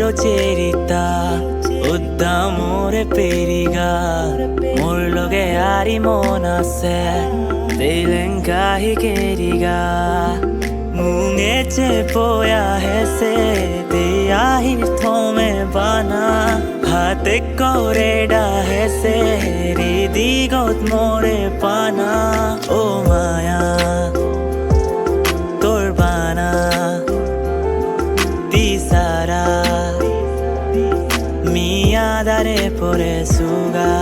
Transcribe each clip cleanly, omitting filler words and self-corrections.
চিৰচেৰিতা উদ্দাম মোৰে পেৰিগা মোৰ লগে আৰি মন আছে তেলেংকাহি কেৰিগা মুঙেছে পয়া হেছে তে আহির থমে বানা হাতে করে ডাহেছে হৃদিগত মোরে পানা ও মায়া তোর বানা তিসারা মিয়া দারে পরে সুগা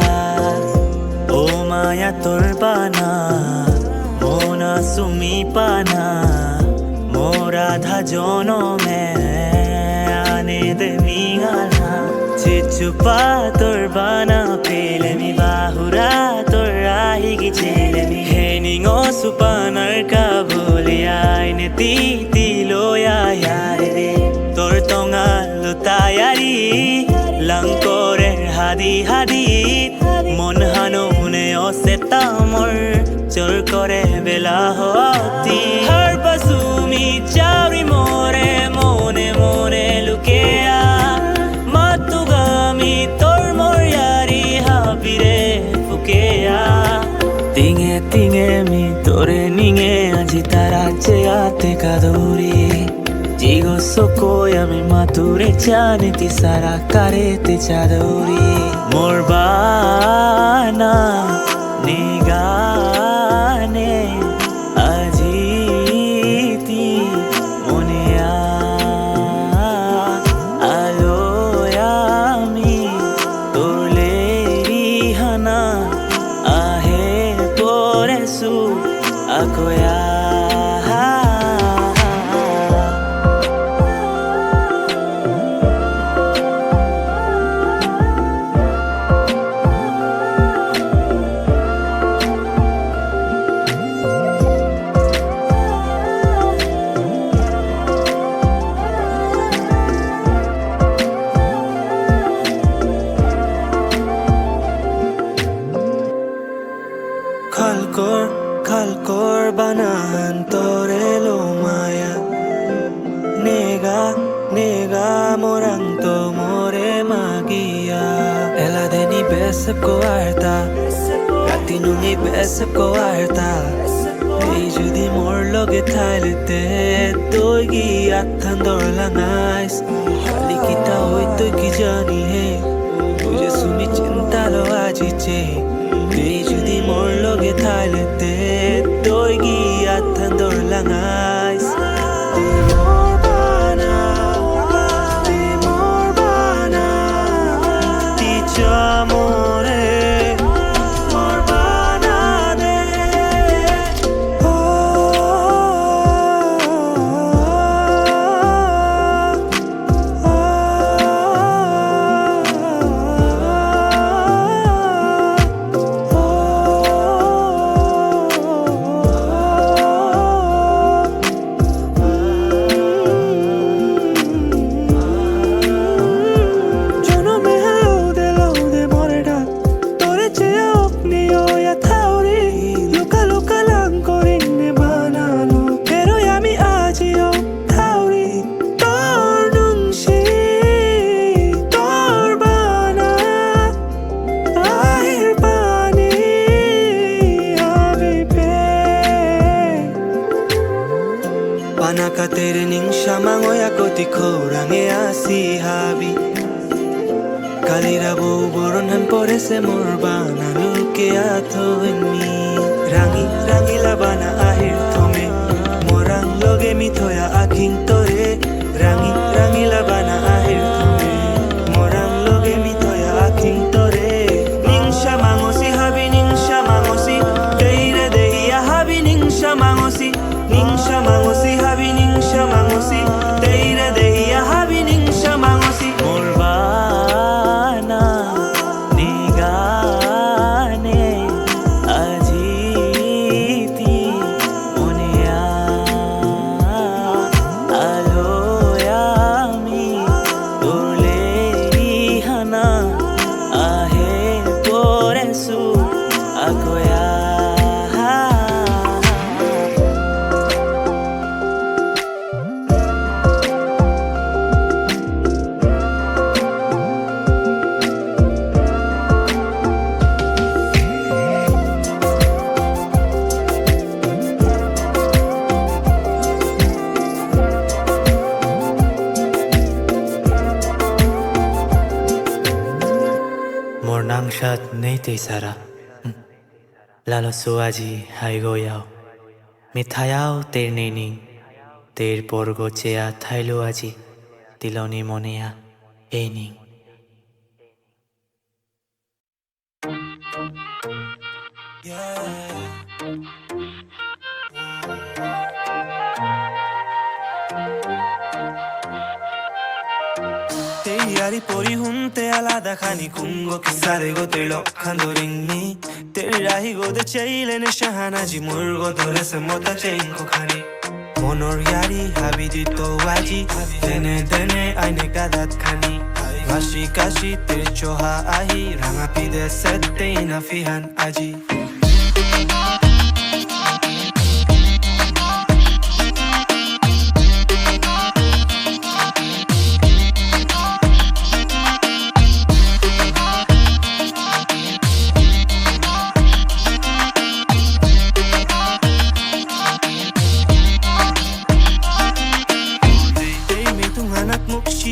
ও মায়া তোর বানা মোনা সুমি পানা মোরাধা জনমে আনে দে মিগালা চিচুপা তোর বানা পেলে মি বাহুরা তোর আহি গিছেলে মি হেনিঙো সুপানার কাবুলিয়া আইনে তি লোয়া ইয়ারে তোর টঙালো তায়ারি লঙ্করের হাদি হাদি মন হানুনে অসে তামর চোর করে বেলা হতি হর পাসুমি চারি মোরে মনে মনে লুকেয়া মাতুগামি তোর মরিয়ারি হাবিরে ফুকেয়া তিঙে তিঙে মি তোরে নিঙে আজি তারা চেয়াতে কাদুরি জিগো সোকোই আমি মাতুরে জানি তিসারা কারেতে চাদুরি মোর বানা নিগানে আজিতি মনে আলোয়ামি তোলেরি হানা আহে পরেসু আকোয়া Kalkor banahan torelo maya Nega morang to more magia Ela de ni besa ko arta Rati nungi besa ko arta Ei judi mor loge thailete Toi gi athan dorlangais Hali kita hoi toi ki jani hai Mujhe sumi chinta lo aji che Ei judi mor loge thailete Toi gi athan dorlangais Panaka tere ning shamango ya koti khorange asi habi Kalira bo boron han pore se mor bana luke atho enmi Rangi labana ahir thome morang loge mithoya aking tore Rangi labana ahir thome morang loge mithoya aking tore Ning shamango si habi ning shamango si Deire dehiya habi ning shamango si Ning shamango si habi ning shamango si Deire dehiya habi ning shamango si Mor bana nigane ajiti moneya aloyami Rangshat nei te sara Lalo suaji hai goyao Mithayao ter neni Ter porgo chea thailo aji Tiloni monea ening Yari pori hunte alada khani kungo kisare go te lokhando ringni Terahi go de chaile ne shahana ji murgo dore se mota chenko khani Monor yari habidi to waji Dene dene aine gadat khani Kashi kashi ter choha ahi Ranga pide sette ina fihan aji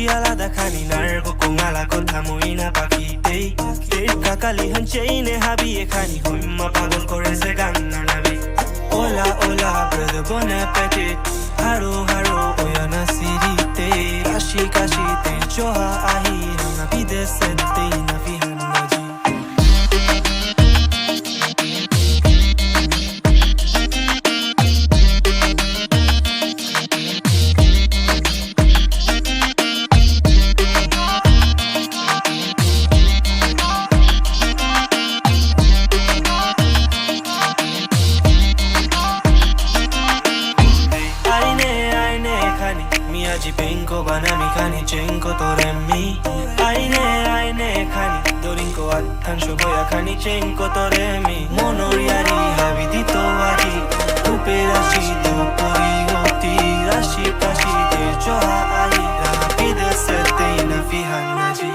alada khani nargo kung ala ko thamui na pakitei ter kakali hancheine habi e khani humma pagol kore se ganna nabi Hola hola brother bon appetit haro haro oyana sirite kashi kashi te choha ahi na pide sette na fihan naji Penko banami khani chenko toremi Aine khani dorinko athan shoboya khani chenko toremi Monoriari habidito aji Tupe rashi to pori goti Rashi kashi te choha ahi Rapide sette ina fihan naji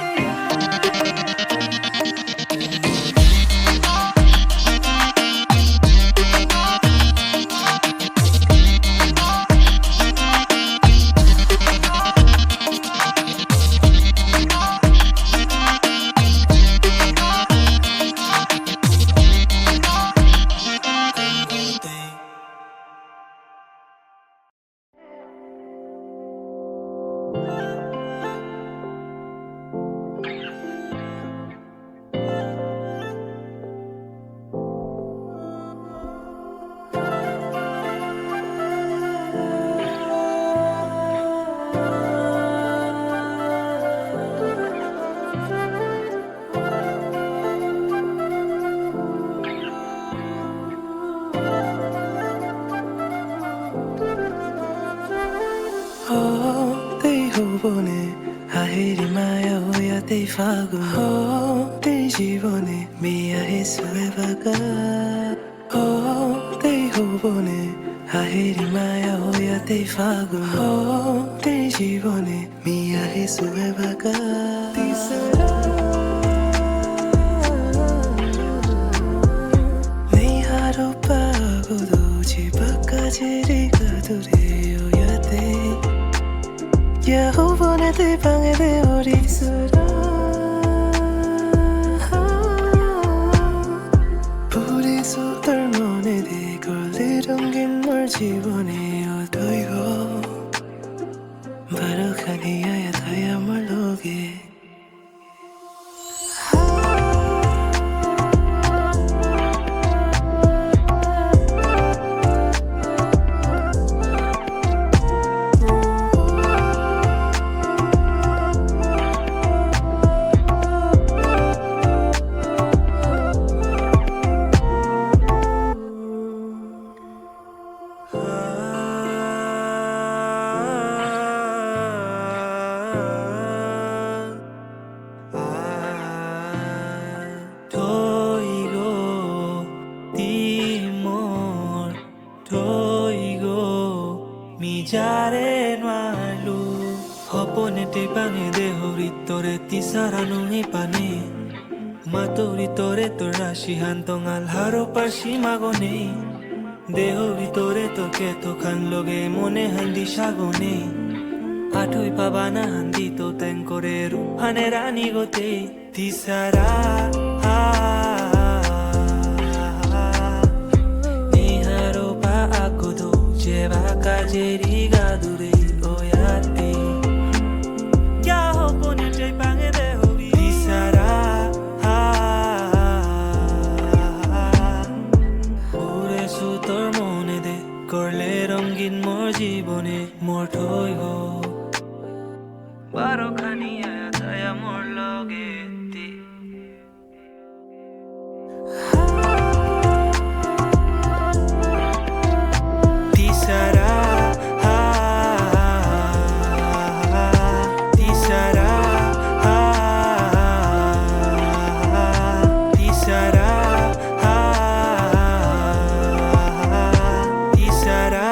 Aheri maya hoya te fago te jivone mia hesuevaga te hobone Aheri maya hoya te fago te jivone mia hesuevaga nei haro pago do chibakaji rigadure yoyate Yehovah te pange de orisura Puri so termone de 걸리던 널 집어내 어두이고 바로가니 야야 다야 몰로게 Jare nualu hopone te pange de horitore tisaranu ipane matoritore to rashi hantong alharo parshi magone deho vitore to ke to khan loge mone handi shagone Athoi pabana handi to tenkore ruphane rani gote tisara niharo pa agodo jeva kajeri gadure oyate kya ho poni jai pange de hobi tisara ore sutor mone de korle rongin mor jibone mor thoi go baro khani aya daya mor loge ti tisara tisara tisara tisara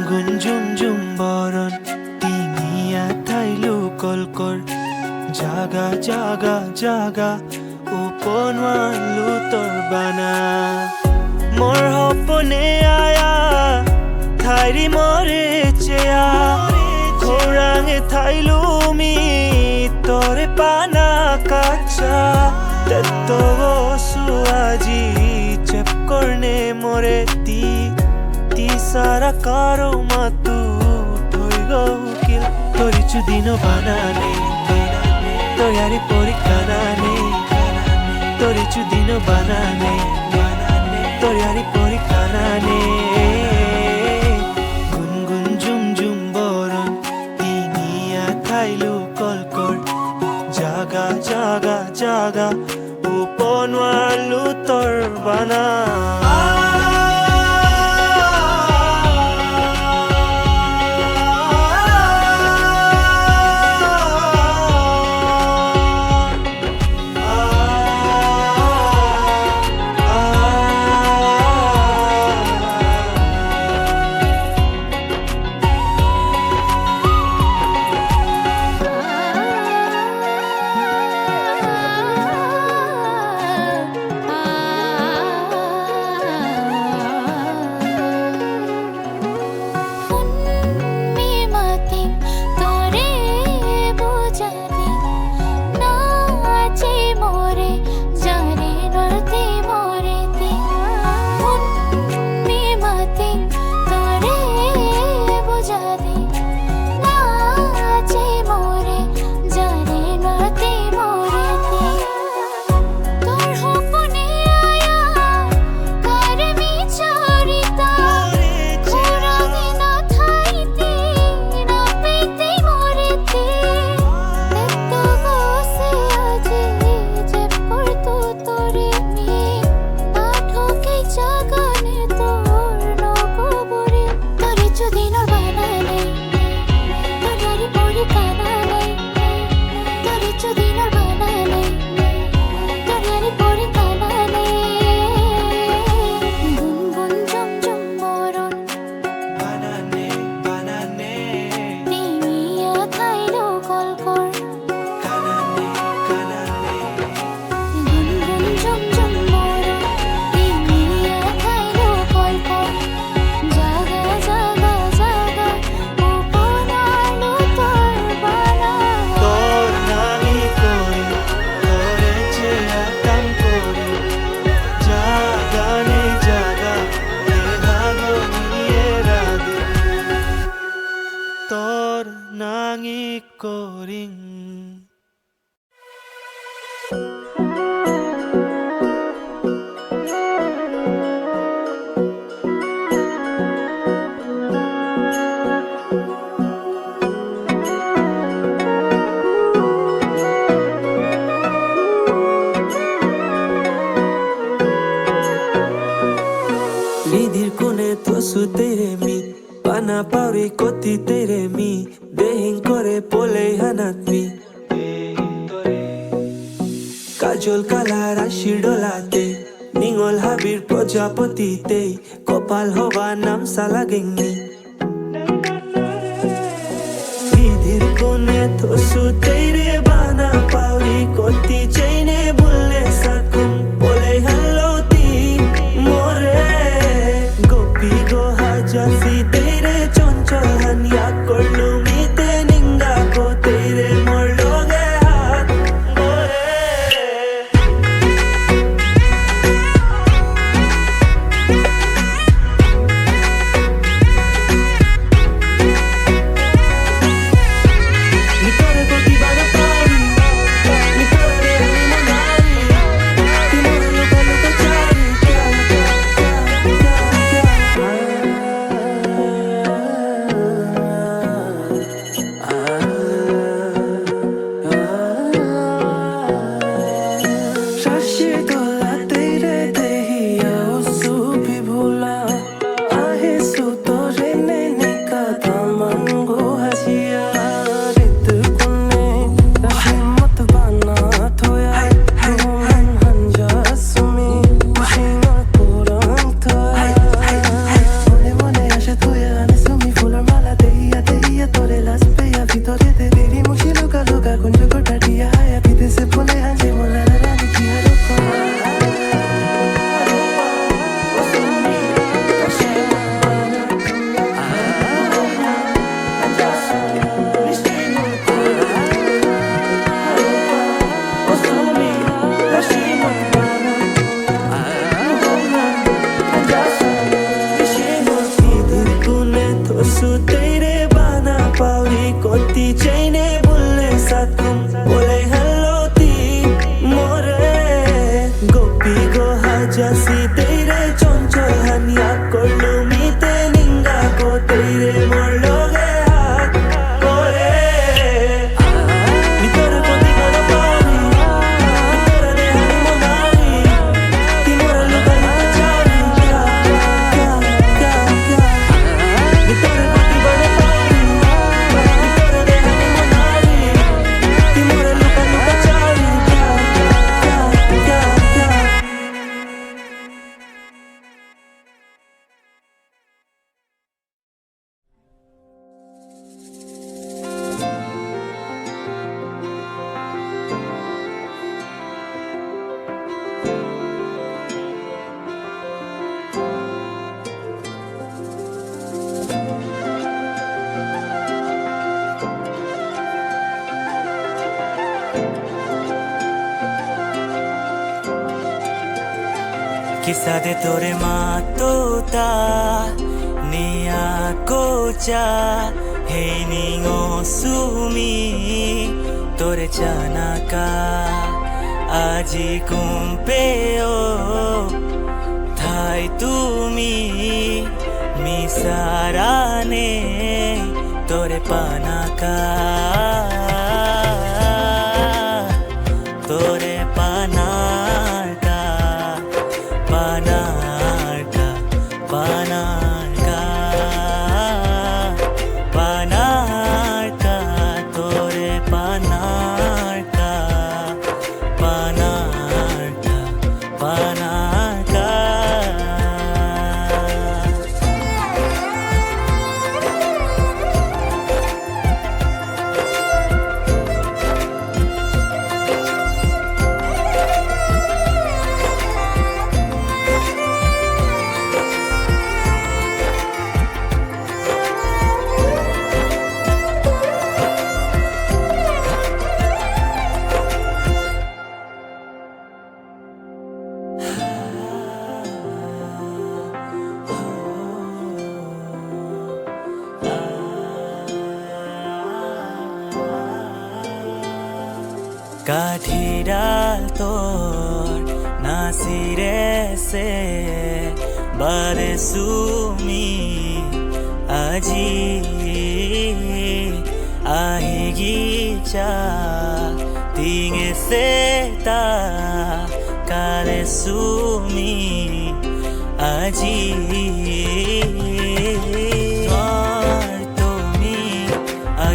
গুনগুন ঝুম ঝুম বরণ তিনিয়া থাইলু কলকর জাগা জাগা জাগা উপনৱালো তোৰ বানা মোৰ সপনে আয়া ঠাইৰি মৰে চেয়া খোৰাঙে থাইলু মি তোৰে পানা কাচা তেতো আজি চেপ কৰনে মৰে tisara karo matu thoi go kil tori chudino banane toyari porikana ne tori chudino banane toyari porikana ne gungun jum jum boron tiniya thailu kolkor jaga jaga jaga uponwalu tor bana bana pauri koti tere mi dehin kore pole hanat mi কাজল কালা রাশি ডোলাতে নিঙল হাবির প্রজাপতিতে কপাল হবা নাম সালাগেংনি বিধির কোণে থসু তেরে বানা পাউরি কতি চেইনে বললে সাকুম বলে হালতি মোরে গোপী গোহা জাসি তেরে চঞ্চল হানিয়া করলু মিতে নিঙ্গা কো তেরে মরলো গে হাত মোরে Jasi tere chonchol hania korlu mite ninga ko tere morlo ge hat kore mitore koti kono pauri mitore de hani monari timore luka luka chari kya mitore koti kono pauri mitore de hani monari timore luka luka chari kya Kisah de tore matota Nia kocha Hei ningo sumi Tore chanaka Aji kumpeo Thai tumi Misarane Tore panaka Tore panaka কাঠি ডাল তোর নাসিরে সে বারে সুমি আজি আহিগি চা তিঙে সেতা কালে সুমি আজি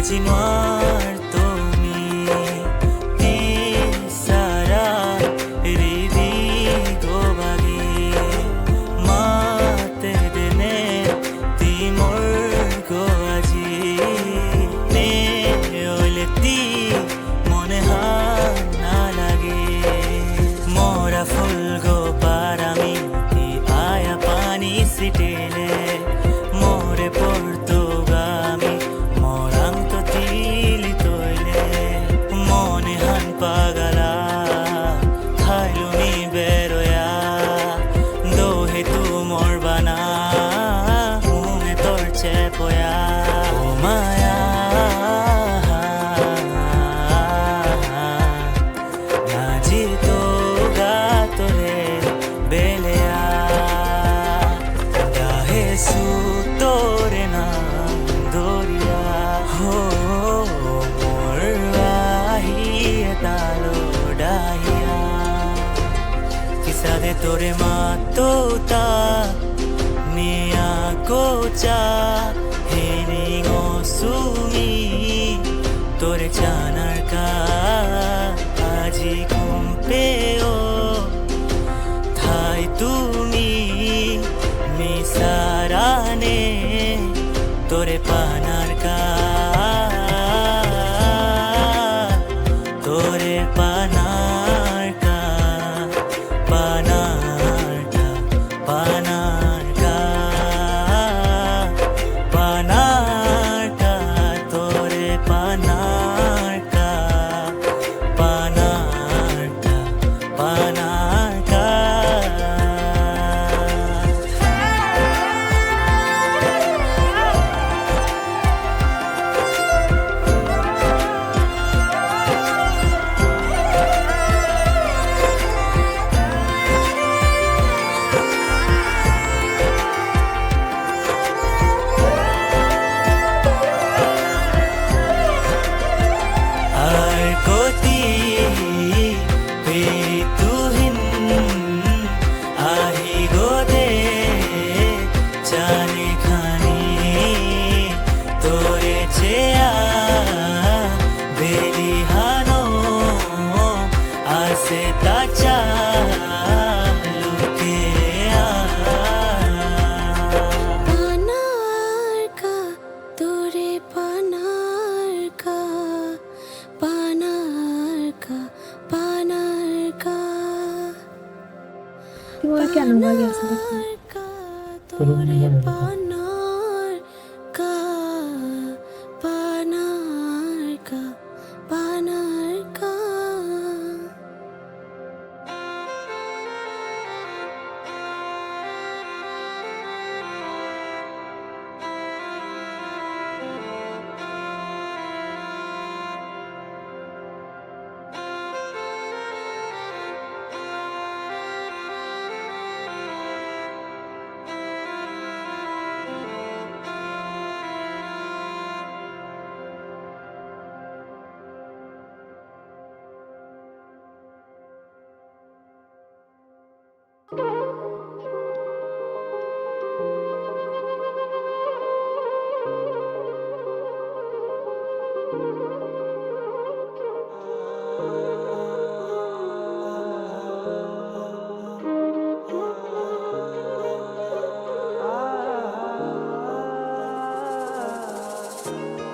আজি নোৱাৰ তুমি ইচাৰা হৃদি গোবাগি মাতে দেনে তি মোৰ গো আজি নে ওলেতি মনে হাত নালাগে মোরা ফুল গো পারামি তি আয়া পানি সিটেলে মোরে পর্তুগামি মোরান্ত তিলি তৈলে মনে হান পাগলা খাইলুনি বেরোয়া দোহে তু মোর বানা মুমে তোর চেপয়া ও মায়া নাজি তো গাতরে বেলেয়া ডাহে সু তোরে নাম দরিয়া হো মোর আহিয়ে তালো ডাহিয়া কিসা দে তোরে মাতোতা নিয়া কোচা হেরিং সুমি তোরে জানার কা আজি কুম্পেও থাই তুমি মিসারানে তোরে পানার কা তোরে পানার কা পানার কা পানার কা পানার কা তোরে পানার কা পানার কা পানার কা আর কতি তুহিন আহি গোদে জানে খানি তোরে চেয়া বেলি হানো আসে তাচা লুকে পানার কা তোরে পানার কা পানার কা পানার কা তোমার কেন লাগে আসলে তোরে পানার কা পানার কা পানার কা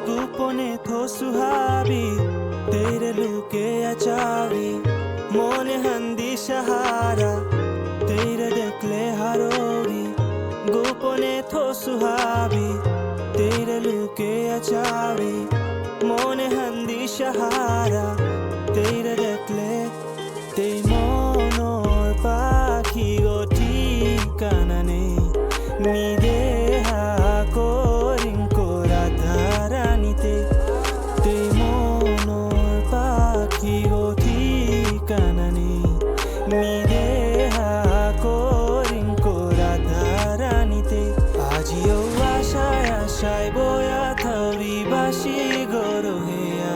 গোপনে থো সুহাবি তেরে লুকে আচাবি মনে হান্দি সাহারা তেরে দেখলে হারোগি গোপনে থো সুহাবি তেরে লুকে আচাবি মনে হান্দি সাহারা তেরে দেখলে তেই মনর পাখি গো ঠিকানা নেই নিদেহা করিং কোরা ধারানিতে তেই মনর পাখি গো ঠিকানা নেই নিদেহা করিং কোরা ধারানিতে আজিও আশায় আশায় বয়া থাউরি বাসি গরো হেয়া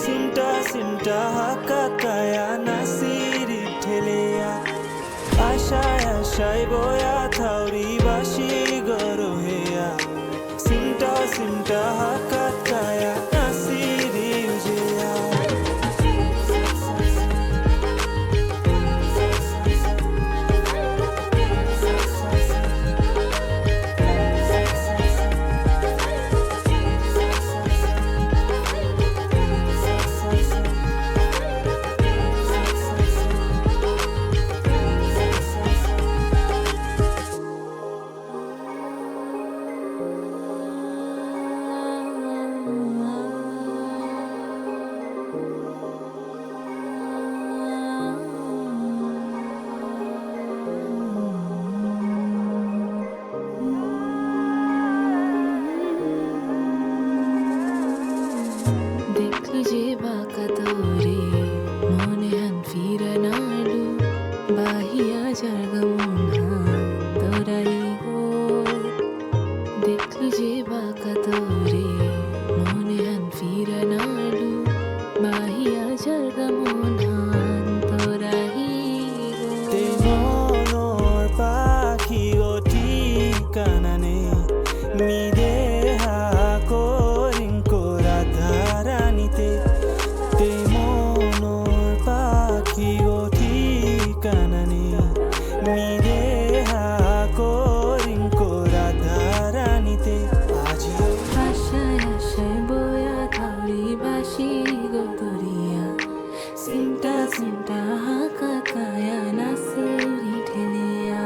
সিমটা সিমটা হাকাকায়া নাসিরি ঠেলেয়া আশায় আশায় বয়া থাউরি বাসি গরো হেয়া সিমটা সিমটা হাকাকায়া দেখলি যে বাঁকা তোরে মনে হান ফিরা নাড়ু বাহিয়া জার্গা মন তোরাই গো দেখলি যে বাঁকা তোরে মনে হান ফিরা নাড়ু বাহিয়া জার্গা মন তোরাই তে গো মনৰ পাখি ঠিকানা নেই মিরে করা ধারানিতে তে মনৰ পাখি ঠিকানা নেই মিরে করা ধারানিতে আজিও আশায় আশায় বয়া থালি বাসি গো দরিয়া সিমটা সিমটা হাকাকায়া নাসরি ঠেলিয়া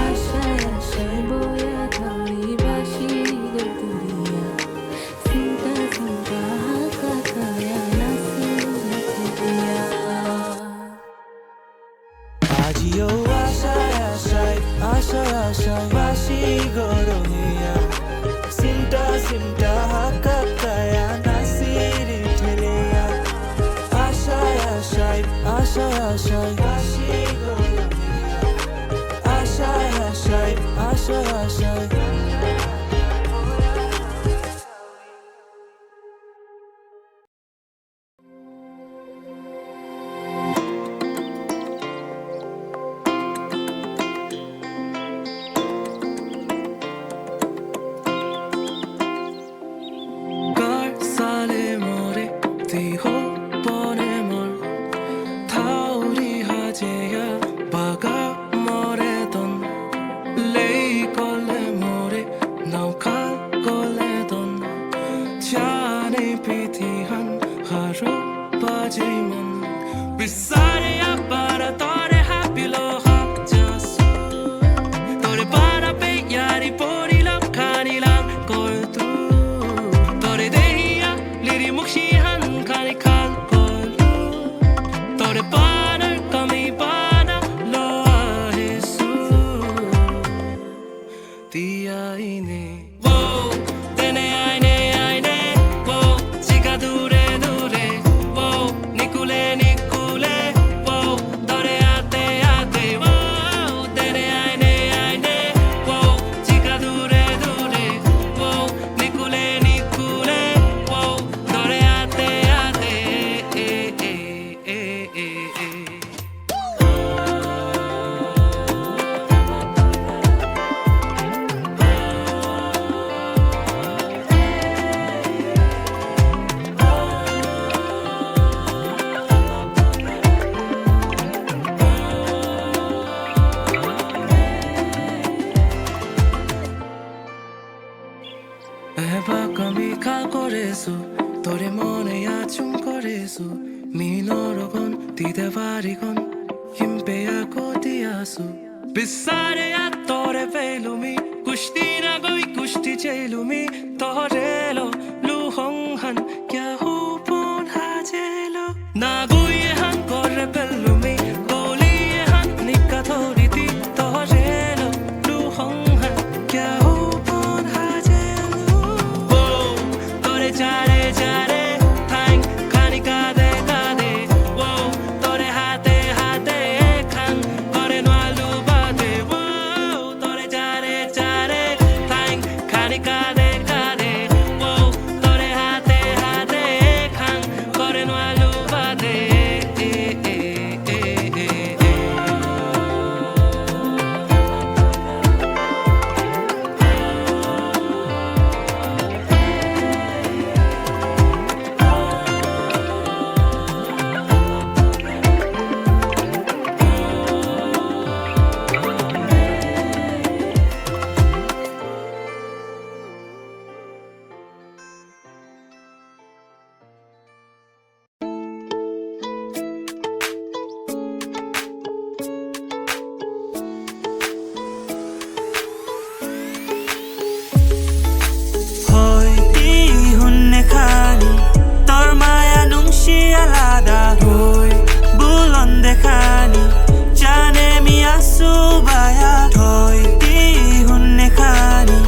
আশায় আশায় বয়া থালি বাসি গো দরিয়া সিমটা সিমটা হাকাকায়া নাসরি ঠেলিয়া আজিও আশায় আশায় আশায় আশায় বাসি গরহিয়া সিমটা সিমটা হাকাকায়া নাসিরি ঠেলিয়া আশায় আশায় আশায় আশায় বাসি গরহিয়া আশায় আশায় আশায় আশায় कार साले मोरे ती हो पने मोर थाउरी हाजेया बागा मोरे don lei कोले मोरे नौका कोले don जाने पीती हन हरो बाजे मन बिसारे para tore happy lo ha jasu tore para pe yari pori lam khani lam kol tu tore dehiya liri mukshi han khani khal kol tore panar kami pana lo ahesu tia ine wo tene aine wo chica dure dure wo nikule nikule wo dore ate ate wo tene aine wo chica dure dure wo nikule nikule wo dore ate ate এবা কমি খাল করেছো তোরে মনে আচুম করেছো মিনরগন দিতে পারিগন হিমপেয়া কতিয়াছো বিসারে তোরে ভেলুমি কুষ্টি না গই কুষ্টি চেলুমি তোরেলো লুহংহান ক্যা হুপন হাজেলো না গুয়ে হান করে পেলুমি গলিয়ে হান নিকা থরিতি তোরেলো লুহংহান ক্যা হুপন হাজেলো ও তোরে চারে চারে থাং খানি কাদে কাদে ও তোরে হাতে হাতে খান করে নালু বাদে ও তোরে চারে চারে থাং খানি কাদে কাদে ও তোরে হাতে হাতে খান করে নালু বাদে দেখানি জানে মি আসুবায়া থইতি হুন্নে খানি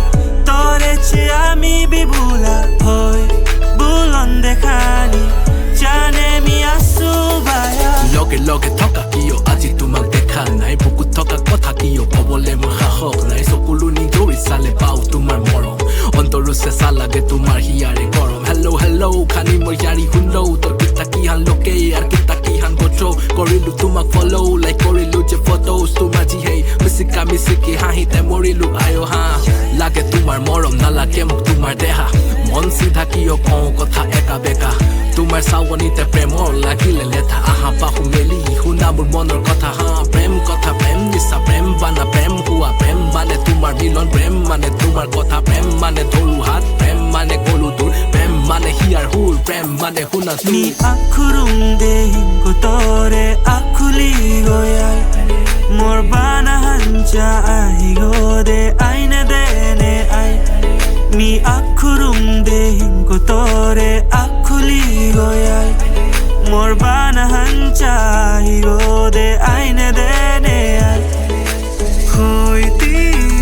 তোরে চে আমি বিবুলা হয় বুলন দেখানি জানে মি আসুবায়া লগে লগে থকা কিয় আজি তোমাক দেখা নাই বুকুত থকা কথা কিয় ক'বলৈ মোৰ সাহস নাই চকুলো নিজৰি চালে পাওঁ তোমাৰ মৰম অন্তৰো চেঁচা লাগে তোমাৰ হিয়াৰে গৰম হেল্ল' হেল্ল' খানি মই ইয়াৰি শুনলো তোৰ কিতা কিহান লোকে আৰু কিতা কিহান গছো কৰিলো তোমাক ফ'ল' লাইক কৰিলো যে ফটোজ তোমাৰ যিহে মিচিকি হাঁহিতে মৰিলো আয়ো হা লাগে তোমাৰ মৰম নালাগে মোক তোমাৰ দেহা মন চিধা কিয় কওঁ কথা একা বেকা তোমাৰ চাৱনিতে প্ৰেমৰ লাগিলে লেঠা আহা পাহু মেলি শুনা মোৰ মনৰ কথা হা প্ৰেম কথা প্ৰেম নিচা প্ৰেম বানা প্ৰেম হোৱা প্ৰেম মানে তোমাৰ মিলন প্ৰেম মানে তোমাৰ কথা প্ৰেম মানে ধৰু হাত প্ৰেম মানে গলো দূৰ প্ৰেম মানে হিয়াৰ হুৰ প্ৰেম মানে শুনা mi akurunde kotore akuli goyal mor bana hancha ahi gode aine dene ai mi akurunde kotore akuli goyal mor bana hancha ahi gode aine dene ai hoiti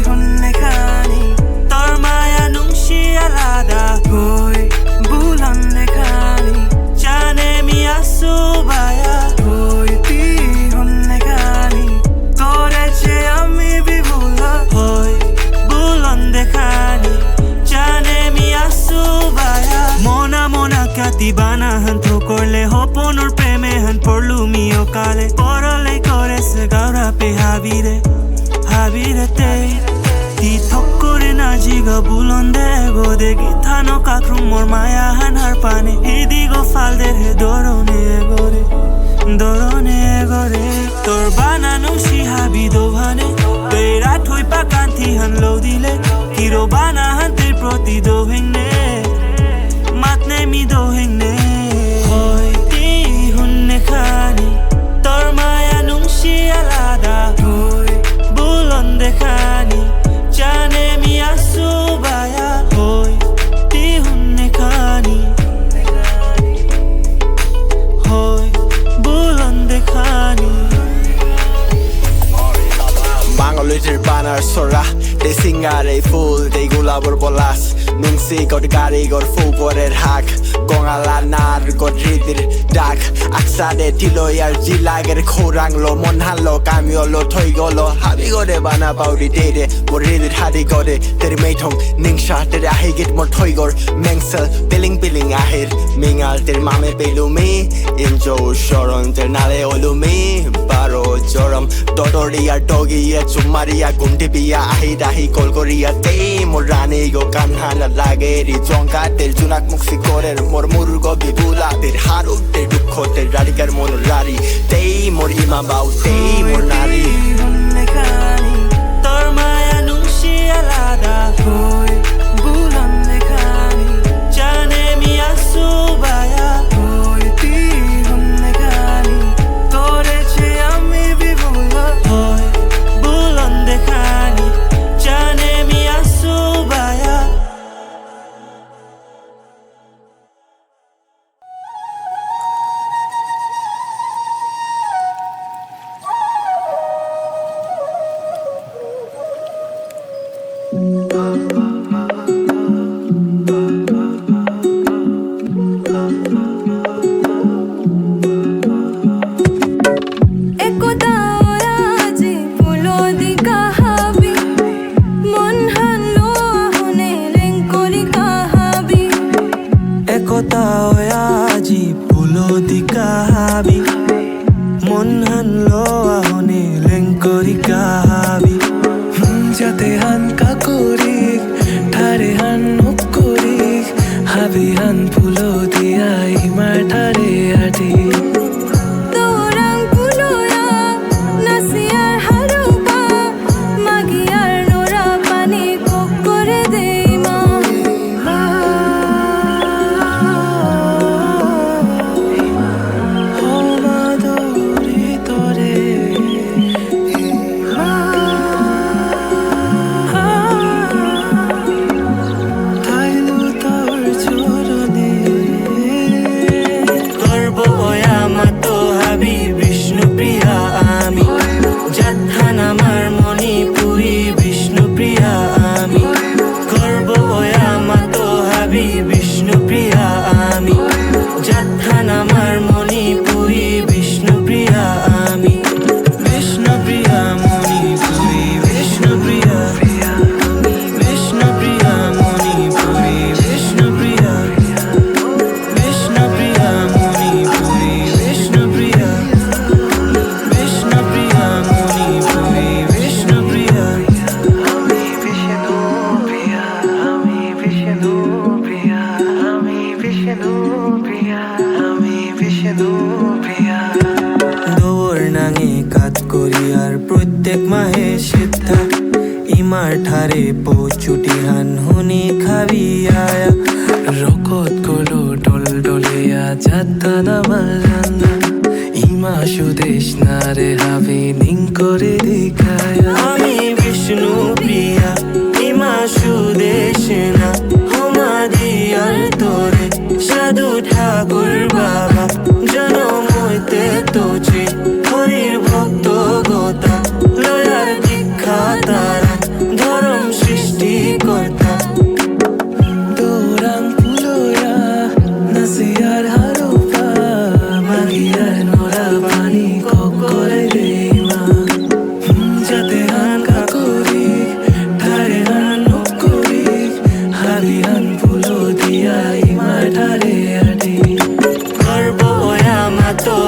honne khani tor maya nungshi alada hoi bulan dekhani জানে me আসুবায়া হইতি হন্নে খানি তোরে চে আমি বিভুলা হয় বুলন দেখানি জানে me আসুবায়া মনা মনা কাতি বানা হান তো করলে হপনুর প্রেমে হান পড়লু মিও কালে পরলে করেছে গাওরা পে হাবিরে তে তি থক করে না জিগা বুলন দেগো দে গিথানো কাকরু মোর মায়া হান হার পানে ইদিগো ফালদের হে দরনে গরে তোর বানানো সিহাবি দোভানে বেড়া ঠুই পাকান্তি হান লো দিলে কিরো বানা হান্তের প্রতি দোহেংনে মাতনে মি দোহেংনে হইতি হুন্নে খানি তোর মায়া নুংশি আলাদা হই বুলন দেখানি জানে মি আসুবায়া হই তি হুন্নে খানি হই বুলন দেখানি Mangolitir banar sora de singare full de gulabor bolas nungsi god gari god fugorer hak gongala nar god ridir dak aksade tiloyar jilager khorang lo monhalo kamyo lo thoigolo habi gode bana baudi dede moridir hadi gode ter meithong ningsha ter ahigit mor thoigor mengsel billing ahir mingal ter mame pelumi injo shoron ter nale olumi baro joram dodoria dogia chumaria gundibia ahi dahi kolgoria te morani go kanhana lageri jonka ter junak muksi korer mor murgo bibula ter haru ter dukho ter radikar mon rari te mor ima bau te mor nari honne khani tor maya nungshi alada hoi bulan dekhani jane mi asubaya hoi ti honne khani tore che ami bibula hoi bulan dekhani jane mi asubaya একতা হয় আজি পুলদি কাহাবি মন হান লো আহনে লেংকরি কাহাবি যাতে হান কাকুরিক ঠারে হান নকুরিক হাবি হান ফুলো দিয়া ইমার ঠারে আটি ইমাৰ ঠাৰে পচুটি হান শুনি খাবি আয়া রকত কলো ডল ডলিয়া যাত্রা নামালানা ইমা সুদেশ না রে হাবি নিং করে দেখায়া আমি বিষ্ণু প্রিয়া ইমা সুদেশ না হোমা দিয়ার তোরে সাধু ঠাকুর বাবা জনম হইতে তোছে হরির ভক্ত গোতা লয়ার দীক্ষা তারা ধরম সৃষ্টি কর্তা দৌরাং পুলোয়া নাসিয়ার হারোপা মাগিয়ার নোরা পানি করে রে মা যাতে হান কাকরি ঠারে হান করি হাবি হান পুলো দিয়া ইমা ঠারে আটি গর্ব আমা তো